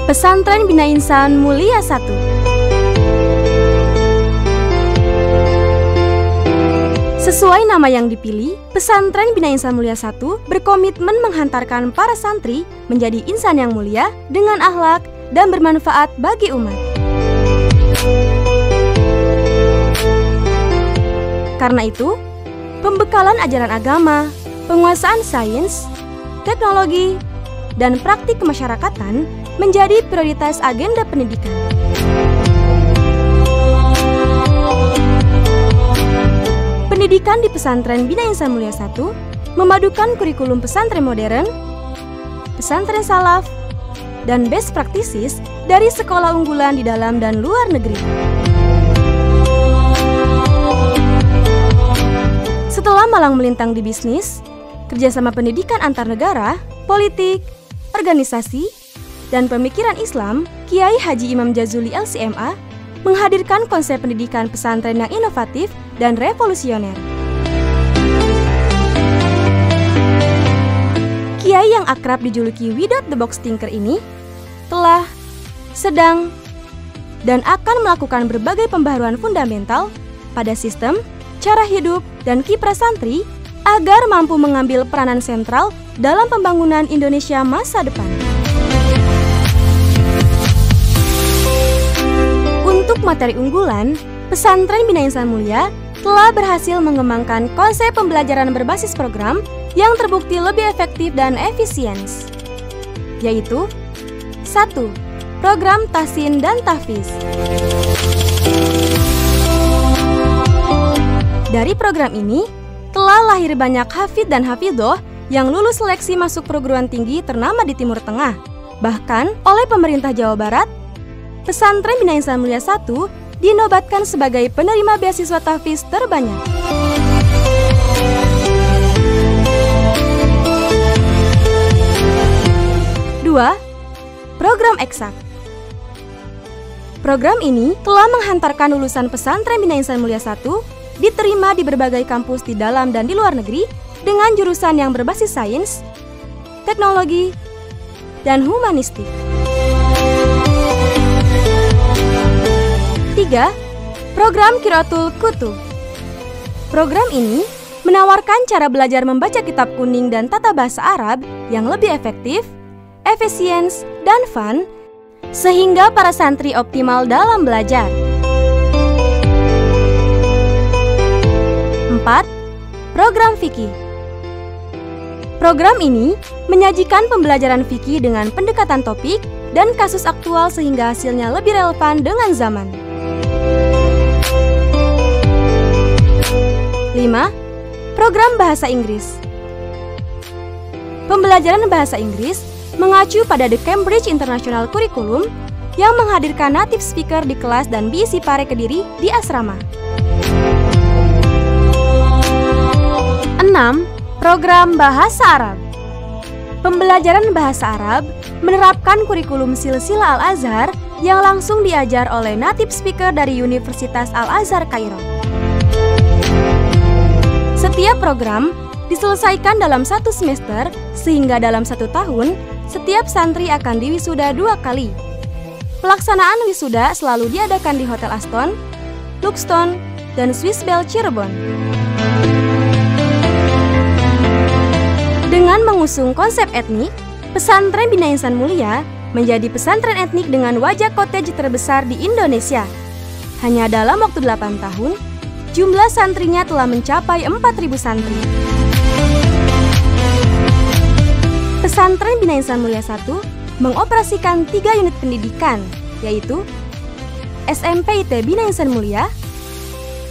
Pesantren Bina Insan Mulia 1. Sesuai nama yang dipilih, Pesantren Bina Insan Mulia 1 berkomitmen menghantarkan para santri menjadi insan yang mulia dengan akhlak dan bermanfaat bagi umat. Karena itu, pembekalan ajaran agama, penguasaan sains, teknologi, dan praktik kemasyarakatan menjadi prioritas agenda pendidikan. Pendidikan di Pesantren Bina Insan Mulia 1 memadukan kurikulum pesantren modern, pesantren salaf, dan best practices dari sekolah unggulan di dalam dan luar negeri. Setelah malang melintang di bisnis, kerjasama pendidikan antar negara, politik, organisasi, dan pemikiran Islam, Kiai Haji Imam Jazuli LCMA menghadirkan konsep pendidikan pesantren yang inovatif dan revolusioner. Kiai yang akrab dijuluki Widot the Box Thinker ini telah, sedang, dan akan melakukan berbagai pembaharuan fundamental pada sistem, cara hidup, dan kiprah santri agar mampu mengambil peranan sentral dalam pembangunan Indonesia masa depan. Untuk materi unggulan, Pesantren Bina Insan Mulia telah berhasil mengembangkan konsep pembelajaran berbasis program yang terbukti lebih efektif dan efisien, yaitu 1. Program Tahsin dan Tahfiz. Dari program ini, telah lahir banyak hafid dan hafidhoh yang lulus seleksi masuk perguruan tinggi ternama di Timur Tengah. Bahkan oleh pemerintah Jawa Barat, Pesantren Bina Insan Mulia 1 dinobatkan sebagai penerima beasiswa tahfiz terbanyak. Dua, program eksak. Program ini telah menghantarkan lulusan Pesantren Bina Insan Mulia 1 diterima di berbagai kampus di dalam dan di luar negeri dengan jurusan yang berbasis sains, teknologi, dan humanistik. 3. Program Qiraatul Kutub. Program ini menawarkan cara belajar membaca kitab kuning dan tata bahasa Arab yang lebih efektif, efisien, dan fun, sehingga para santri optimal dalam belajar. 4. Program Fikih. Program ini menyajikan pembelajaran fikih dengan pendekatan topik dan kasus aktual sehingga hasilnya lebih relevan dengan zaman. 5. Program Bahasa Inggris. Pembelajaran bahasa Inggris mengacu pada The Cambridge International Curriculum yang menghadirkan native speaker di kelas dan diisi pare Kediri di asrama. 6. Program Bahasa Arab. Pembelajaran bahasa Arab menerapkan kurikulum Silsilah Al-Azhar yang langsung diajar oleh native speaker dari Universitas Al-Azhar Kairo. Setiap program diselesaikan dalam 1 semester, sehingga dalam 1 tahun, setiap santri akan diwisuda 2 kali. Pelaksanaan wisuda selalu diadakan di Hotel Aston, Luxton, dan Swiss Bell Cirebon. Dengan mengusung konsep etnik, Pesantren Bina Insan Mulia menjadi pesantren etnik dengan wajah cottage terbesar di Indonesia. Hanya dalam waktu 8 tahun, jumlah santrinya telah mencapai 4.000 santri. Pesantren Bina Insan Mulia 1 mengoperasikan 3 unit pendidikan, yaitu SMPIT Bina Insan Mulia,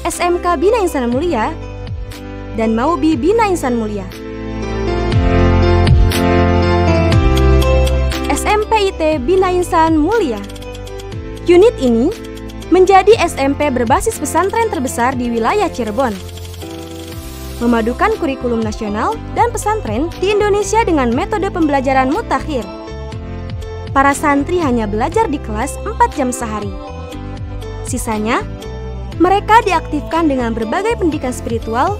SMK Bina Insan Mulia, dan Maubi Bina Insan Mulia. SMPIT Bina Insan Mulia. Unit ini menjadi SMP berbasis pesantren terbesar di wilayah Cirebon. Memadukan kurikulum nasional dan pesantren di Indonesia dengan metode pembelajaran mutakhir. Para santri hanya belajar di kelas 4 jam sehari. Sisanya, mereka diaktifkan dengan berbagai pendidikan spiritual,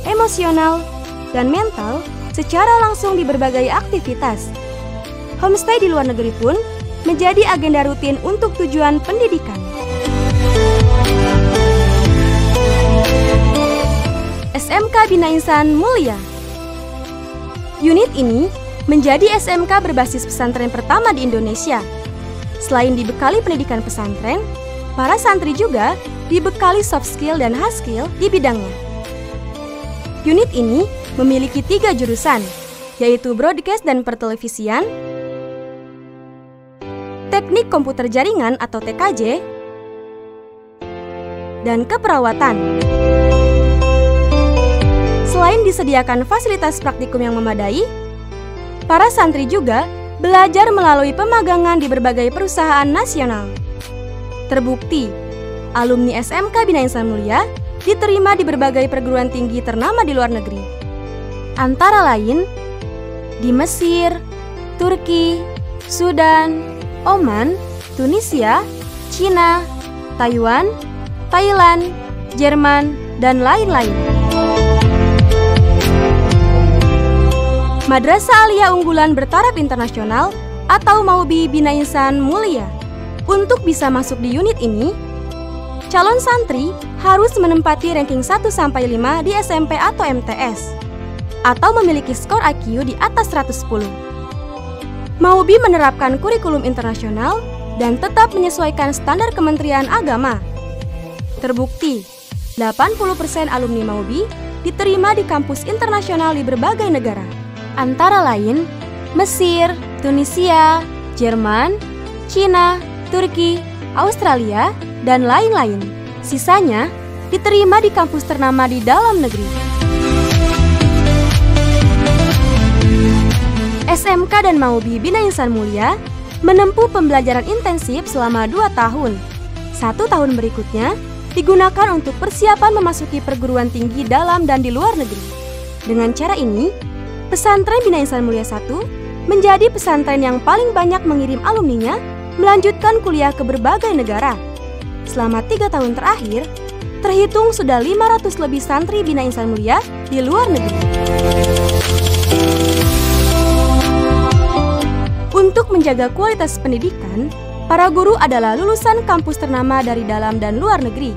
emosional, dan mental secara langsung di berbagai aktivitas. Homestay di luar negeri pun menjadi agenda rutin untuk tujuan pendidikan. SMK Bina Insan Mulia. Unit ini menjadi SMK berbasis pesantren pertama di Indonesia. Selain dibekali pendidikan pesantren, para santri juga dibekali soft skill dan hard skill di bidangnya. Unit ini memiliki 3 jurusan, yaitu Broadcast dan Pertelevisian, Teknik Komputer Jaringan atau TKJ, dan Keperawatan. Selain disediakan fasilitas praktikum yang memadai, para santri juga belajar melalui pemagangan di berbagai perusahaan nasional. Terbukti, alumni SMK Bina Insan Mulia diterima di berbagai perguruan tinggi ternama di luar negeri. Antara lain, di Mesir, Turki, Sudan, Oman, Tunisia, Cina, Taiwan, Thailand, Jerman, dan lain-lain. Madrasah Aliyah Unggulan Bertaraf Internasional atau MAUBI Bina Insan Mulia. Untuk bisa masuk di unit ini, calon santri harus menempati ranking 1-5 di SMP atau MTS, atau memiliki skor IQ di atas 110. MAUBI menerapkan kurikulum internasional dan tetap menyesuaikan standar Kementerian Agama. Terbukti, 80% alumni MAUBI diterima di kampus internasional di berbagai negara. Antara lain, Mesir, Tunisia, Jerman, Cina, Turki, Australia, dan lain-lain. Sisanya diterima di kampus ternama di dalam negeri. SMK dan MAUBI Bina Insan Mulia menempuh pembelajaran intensif selama 2 tahun. 1 tahun berikutnya digunakan untuk persiapan memasuki perguruan tinggi dalam dan di luar negeri. Dengan cara ini, Pesantren Bina Insan Mulia 1 menjadi pesantren yang paling banyak mengirim alumninya melanjutkan kuliah ke berbagai negara. Selama 3 tahun terakhir, terhitung sudah 500 lebih santri Bina Insan Mulia di luar negeri. Untuk menjaga kualitas pendidikan, para guru adalah lulusan kampus ternama dari dalam dan luar negeri.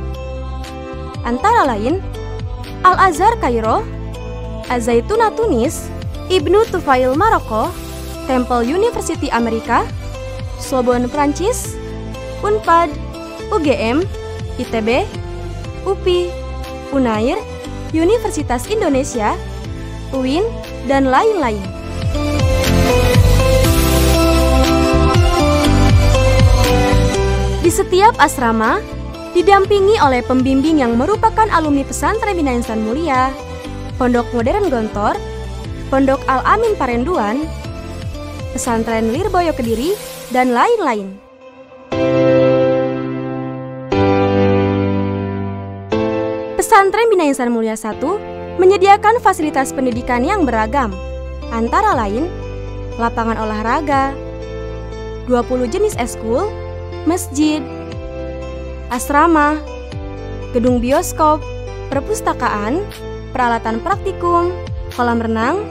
Antara lain, Al-Azhar Kairo, Az-Zaitunah Tunis, Ibnu Tufail Maroko, Temple University Amerika, Sorbonne Prancis, Unpad, UGM, ITB, UPI, Unair, Universitas Indonesia, UIN, dan lain-lain. Di setiap asrama, didampingi oleh pembimbing yang merupakan alumni pesantren Bina Insan Mulia, Pondok Modern Gontor, Pondok Al-Amin Parenduan, Pesantren Lirboyo Kediri, dan lain-lain. Pesantren Bina Insan Mulia 1 menyediakan fasilitas pendidikan yang beragam, antara lain lapangan olahraga, 20 jenis eskul, masjid, asrama, gedung bioskop, perpustakaan, peralatan praktikum, kolam renang,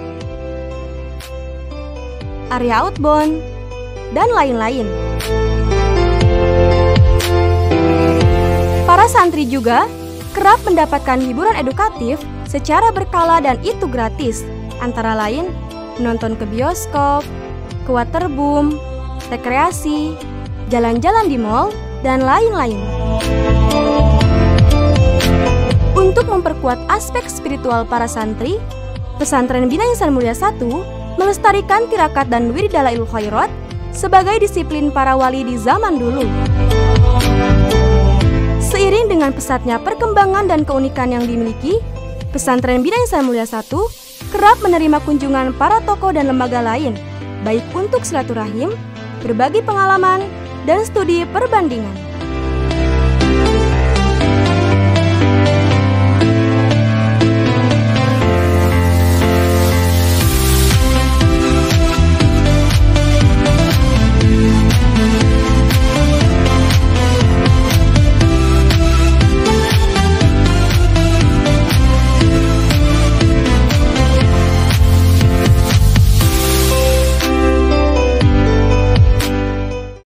area outbound, dan lain-lain. Para santri juga kerap mendapatkan hiburan edukatif secara berkala dan itu gratis, antara lain menonton ke bioskop, ke waterboom, rekreasi, jalan-jalan di mall, dan lain-lain. Untuk memperkuat aspek spiritual para santri, Pesantren Bina Insan Mulia 1 melestarikan tirakat dan wiridalail khairat sebagai disiplin para wali di zaman dulu. Seiring dengan pesatnya perkembangan dan keunikan yang dimiliki, Pesantren Bina Insan Mulia 1 kerap menerima kunjungan para tokoh dan lembaga lain, baik untuk silaturahim, berbagi pengalaman, dan studi perbandingan.